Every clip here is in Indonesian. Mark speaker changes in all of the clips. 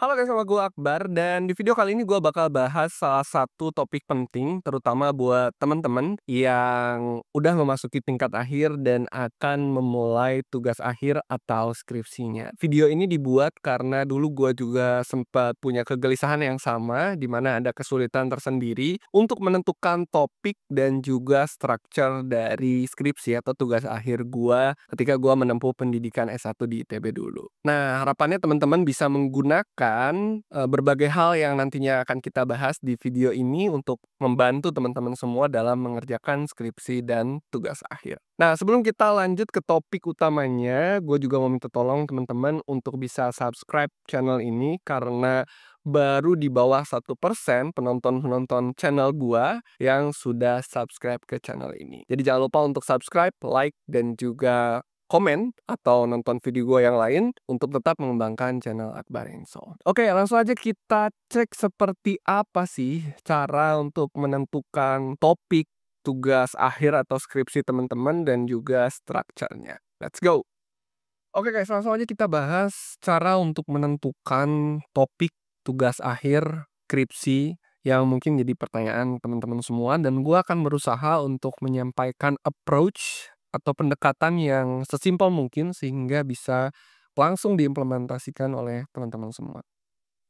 Speaker 1: Halo guys, sama gue Akbar dan di video kali ini gue bakal bahas salah satu topik penting terutama buat teman-teman yang udah memasuki tingkat akhir dan akan memulai tugas akhir atau skripsinya. Video ini dibuat karena dulu gue juga sempat punya kegelisahan yang sama di mana ada kesulitan tersendiri untuk menentukan topik dan juga structure dari skripsi atau tugas akhir gue ketika gue menempuh pendidikan S1 di ITB dulu. Nah, harapannya teman-teman bisa menggunakan berbagai hal yang nantinya akan kita bahas di video ini untuk membantu teman-teman semua dalam mengerjakan skripsi dan tugas akhir. Nah, sebelum kita lanjut ke topik utamanya, gue juga mau minta tolong teman-teman untuk bisa subscribe channel ini karena baru di bawah 1% penonton-penonton channel gua yang sudah subscribe ke channel ini. Jadi jangan lupa untuk subscribe, like, dan juga komen atau nonton video gue yang lain untuk tetap mengembangkan channel Akbar Enso. Oke, langsung aja kita cek seperti apa sih cara untuk menentukan topik tugas akhir atau skripsi teman-teman dan juga strukturnya. Let's go. Oke guys, langsung aja kita bahas cara untuk menentukan topik tugas akhir skripsi yang mungkin jadi pertanyaan teman-teman semua, dan gue akan berusaha untuk menyampaikan approach atau pendekatan yang sesimpel mungkin sehingga bisa langsung diimplementasikan oleh teman-teman semua.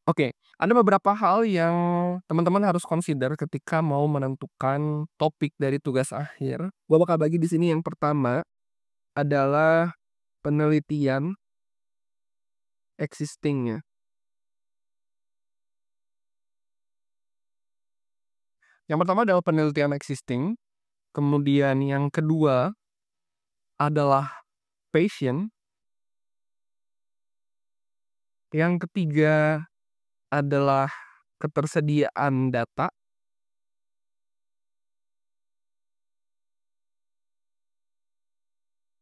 Speaker 1: Oke, ada beberapa hal yang teman-teman harus consider ketika mau menentukan topik dari tugas akhir. Gue bakal bagi di sini. Yang pertama adalah penelitian existing-nya. Yang pertama adalah penelitian existing, kemudian yang kedua adalah passion, yang ketiga adalah ketersediaan data,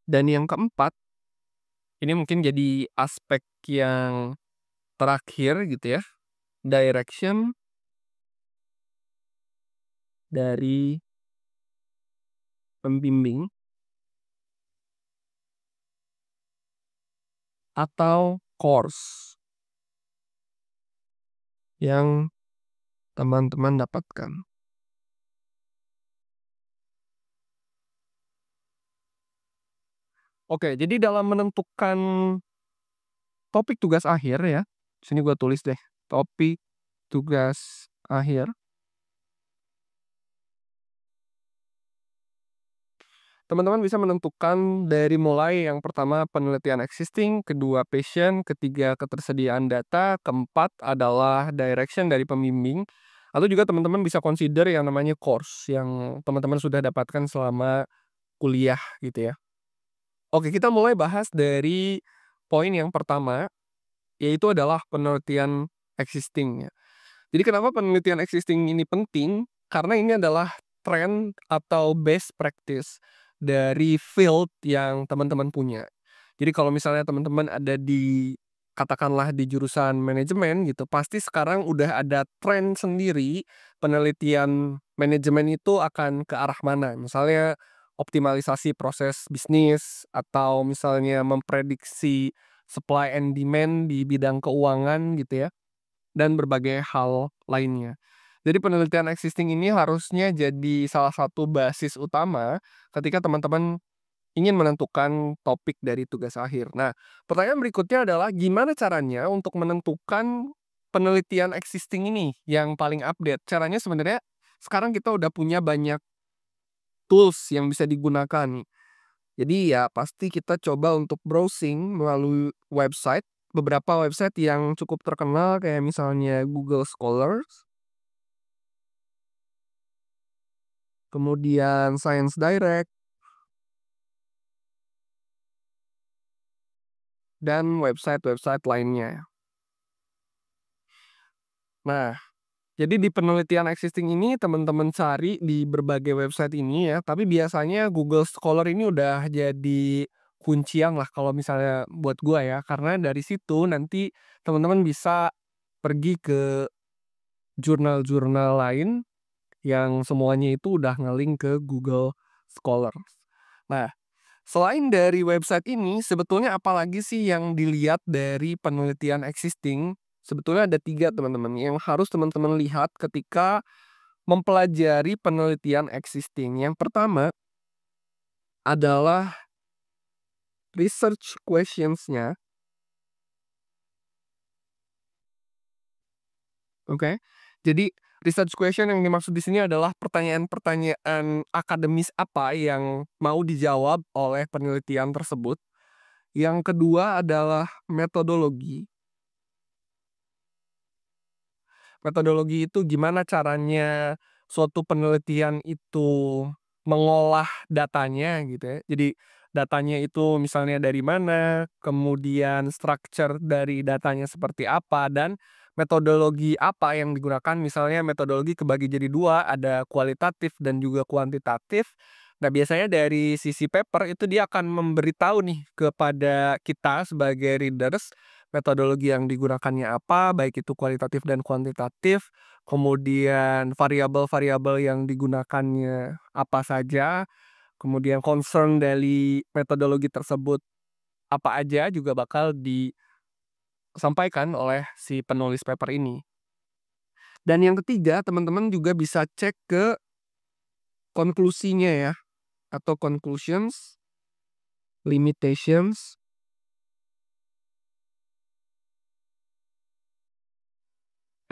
Speaker 1: dan yang keempat, ini mungkin jadi aspek yang terakhir gitu ya, direction dari pembimbing atau course yang teman-teman dapatkan. Oke, jadi dalam menentukan topik tugas akhir ya, sini gue tulis deh, topik tugas akhir. Teman-teman bisa menentukan dari mulai yang pertama penelitian existing, kedua passion, ketiga ketersediaan data, keempat adalah direction dari pembimbing. Atau juga teman-teman bisa consider yang namanya course yang teman-teman sudah dapatkan selama kuliah gitu ya. Oke, kita mulai bahas dari poin yang pertama, yaitu adalah penelitian existing ya. Jadi kenapa penelitian existing ini penting? Karena ini adalah tren atau best practice dari field yang teman-teman punya. Jadi kalau misalnya teman-teman ada di, katakanlah di jurusan manajemen gitu, pasti sekarang udah ada tren sendiri penelitian manajemen itu akan ke arah mana. Misalnya optimalisasi proses bisnis atau misalnya memprediksi supply and demand di bidang keuangan gitu ya, dan berbagai hal lainnya. Jadi penelitian existing ini harusnya jadi salah satu basis utama ketika teman-teman ingin menentukan topik dari tugas akhir. Nah, pertanyaan berikutnya adalah gimana caranya untuk menentukan penelitian existing ini yang paling update? Caranya sebenarnya sekarang kita udah punya banyak tools yang bisa digunakan. Jadi ya pasti kita coba untuk browsing melalui website, beberapa website yang cukup terkenal kayak misalnya Google Scholars, kemudian Science Direct, dan website-website lainnya. Nah, jadi di penelitian existing ini teman-teman cari di berbagai website ini ya, tapi biasanya Google Scholar ini udah jadi kuncian lah kalau misalnya buat gua ya, karena dari situ nanti teman-teman bisa pergi ke jurnal-jurnal lain yang semuanya itu udah nge-link ke Google Scholar. Nah, selain dari website ini, sebetulnya apalagi sih yang dilihat dari penelitian existing? Sebetulnya ada 3 teman-teman, yang harus teman-teman lihat ketika mempelajari penelitian existing. Yang pertama adalah research questions-nya, oke. Jadi research question yang dimaksud di sini adalah pertanyaan-pertanyaan akademis apa yang mau dijawab oleh penelitian tersebut. Yang kedua adalah metodologi. Metodologi itu gimana caranya suatu penelitian itu mengolah datanya gitu ya. Jadi datanya itu misalnya dari mana, kemudian structure dari datanya seperti apa, dan metodologi apa yang digunakan. Misalnya metodologi kebagi jadi 2, ada kualitatif dan juga kuantitatif. Nah, biasanya dari sisi paper itu dia akan memberitahu nih kepada kita sebagai readers metodologi yang digunakannya apa, baik itu kualitatif dan kuantitatif, kemudian variabel-variabel yang digunakannya apa saja, kemudian concern dari metodologi tersebut apa aja juga bakal disampaikan oleh si penulis paper ini. Dan yang ketiga, teman-teman juga bisa cek ke konklusinya ya, atau conclusions, limitations,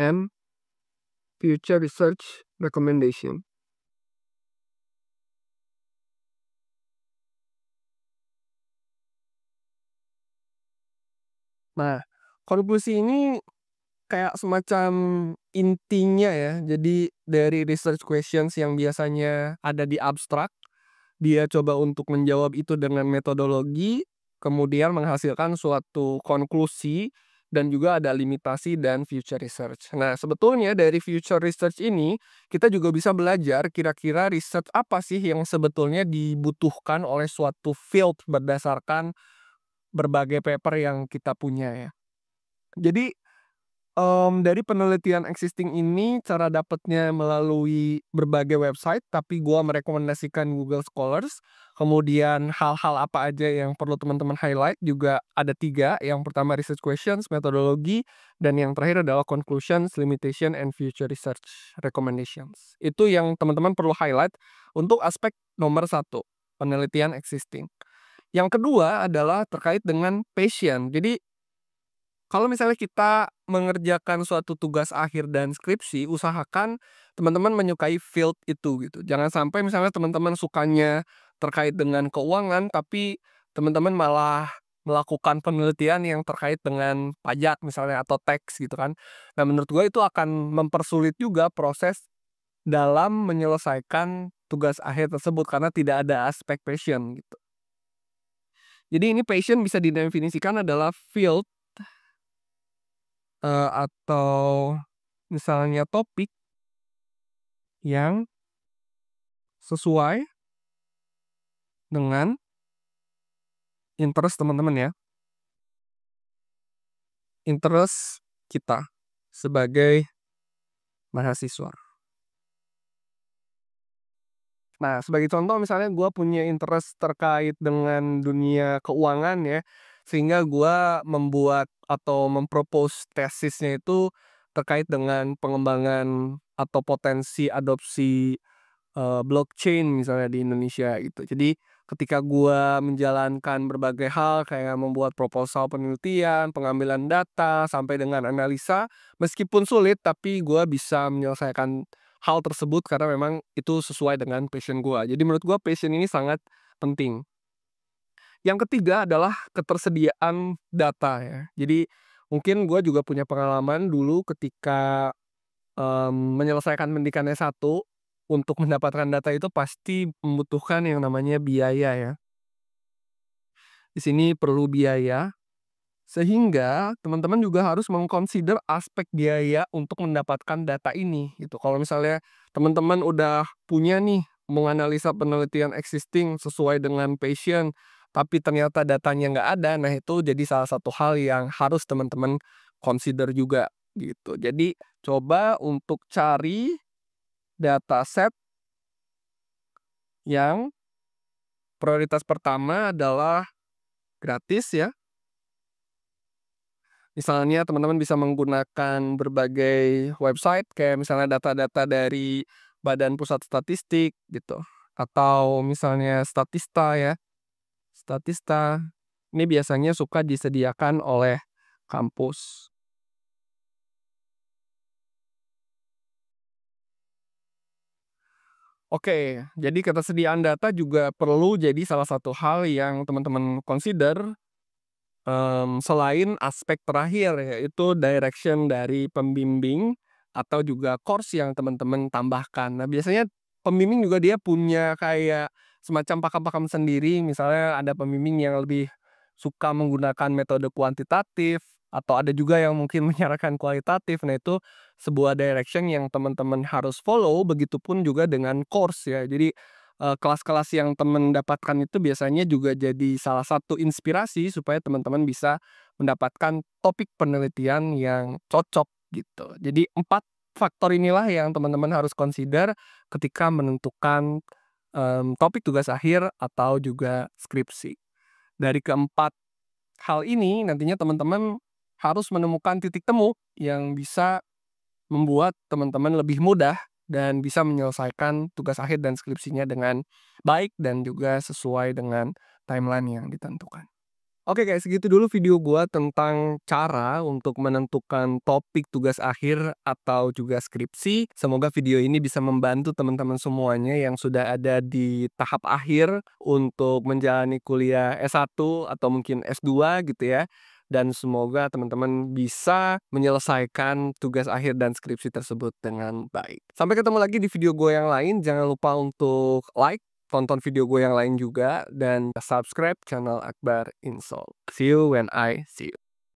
Speaker 1: and future research recommendation. Nah, konklusi ini kayak semacam intinya ya. Jadi dari research questions yang biasanya ada di abstrak, dia coba untuk menjawab itu dengan metodologi, kemudian menghasilkan suatu konklusi, dan juga ada limitasi dan future research. Nah, sebetulnya dari future research ini, kita juga bisa belajar kira-kira research apa sih yang sebetulnya dibutuhkan oleh suatu field berdasarkan berbagai paper yang kita punya ya. Jadi dari penelitian existing ini cara dapatnya melalui berbagai website, tapi gua merekomendasikan Google Scholars. Kemudian hal-hal apa aja yang perlu teman-teman highlight juga ada 3, yang pertama research questions, metodologi, dan yang terakhir adalah conclusions, limitation, and future research recommendations. Itu yang teman-teman perlu highlight untuk aspek nomor 1, penelitian existing. Yang kedua adalah terkait dengan passion. Jadi kalau misalnya kita mengerjakan suatu tugas akhir dan skripsi, usahakan teman-teman menyukai field itu gitu. Jangan sampai misalnya teman-teman sukanya terkait dengan keuangan, tapi teman-teman malah melakukan penelitian yang terkait dengan pajak misalnya atau tax gitu kan. Nah, menurut gue itu akan mempersulit juga proses dalam menyelesaikan tugas akhir tersebut karena tidak ada aspek passion gitu. Jadi ini passion bisa didefinisikan adalah field atau misalnya topik yang sesuai dengan interest teman-teman ya, interest kita sebagai mahasiswa. Nah, sebagai contoh misalnya gue punya interest terkait dengan dunia keuangan ya, sehingga gue membuat atau mempropose tesisnya itu terkait dengan pengembangan atau potensi adopsi blockchain misalnya di Indonesia gitu. Jadi ketika gua menjalankan berbagai hal kayak membuat proposal penelitian, pengambilan data, sampai dengan analisa, meskipun sulit tapi gua bisa menyelesaikan hal tersebut karena memang itu sesuai dengan passion gua. Jadi menurut gua passion ini sangat penting. Yang ketiga adalah ketersediaan data ya. Jadi mungkin gua juga punya pengalaman dulu ketika menyelesaikan pendidikan S1, untuk mendapatkan data itu pasti membutuhkan yang namanya biaya ya. Di sini perlu biaya, sehingga teman-teman juga harus meng-consider aspek biaya untuk mendapatkan data ini gitu. Kalau misalnya teman-teman udah punya nih, menganalisa penelitian existing sesuai dengan passion, tapi ternyata datanya nggak ada, nah itu jadi salah satu hal yang harus teman-teman consider juga gitu. Jadi coba untuk cari dataset yang prioritas pertama adalah gratis ya, Misalnya teman-teman bisa menggunakan berbagai website kayak misalnya data-data dari Badan Pusat Statistik gitu, atau misalnya Statista ya, Statista. Ini biasanya suka disediakan oleh kampus. Oke, jadi ketersediaan data juga perlu jadi salah satu hal yang teman-teman consider, selain aspek terakhir yaitu direction dari pembimbing atau juga course yang teman-teman tambahkan. Nah, biasanya pembimbing juga dia punya kayak semacam pakem-pakem sendiri, misalnya ada pembimbing yang lebih suka menggunakan metode kuantitatif, atau ada juga yang mungkin menyarankan kualitatif. Nah, itu sebuah direction yang teman-teman harus follow, begitupun juga dengan course ya. Jadi kelas-kelas yang temen dapatkan itu biasanya juga jadi salah satu inspirasi supaya teman-teman bisa mendapatkan topik penelitian yang cocok gitu. Jadi 4 faktor inilah yang teman-teman harus consider ketika menentukan, topik tugas akhir atau juga skripsi. Dari keempat hal ini nantinya teman-teman harus menemukan titik temu yang bisa membuat teman-teman lebih mudah dan bisa menyelesaikan tugas akhir dan skripsinya dengan baik dan juga sesuai dengan timeline yang ditentukan. Oke guys, segitu dulu video gua tentang cara untuk menentukan topik tugas akhir atau juga skripsi. Semoga video ini bisa membantu teman-teman semuanya yang sudah ada di tahap akhir untuk menjalani kuliah S1 atau mungkin S2 gitu ya. Dan semoga teman-teman bisa menyelesaikan tugas akhir dan skripsi tersebut dengan baik. Sampai ketemu lagi di video gue yang lain. Jangan lupa untuk like, tonton video gue yang lain juga, dan subscribe channel Akbar Insol. See you when I see you.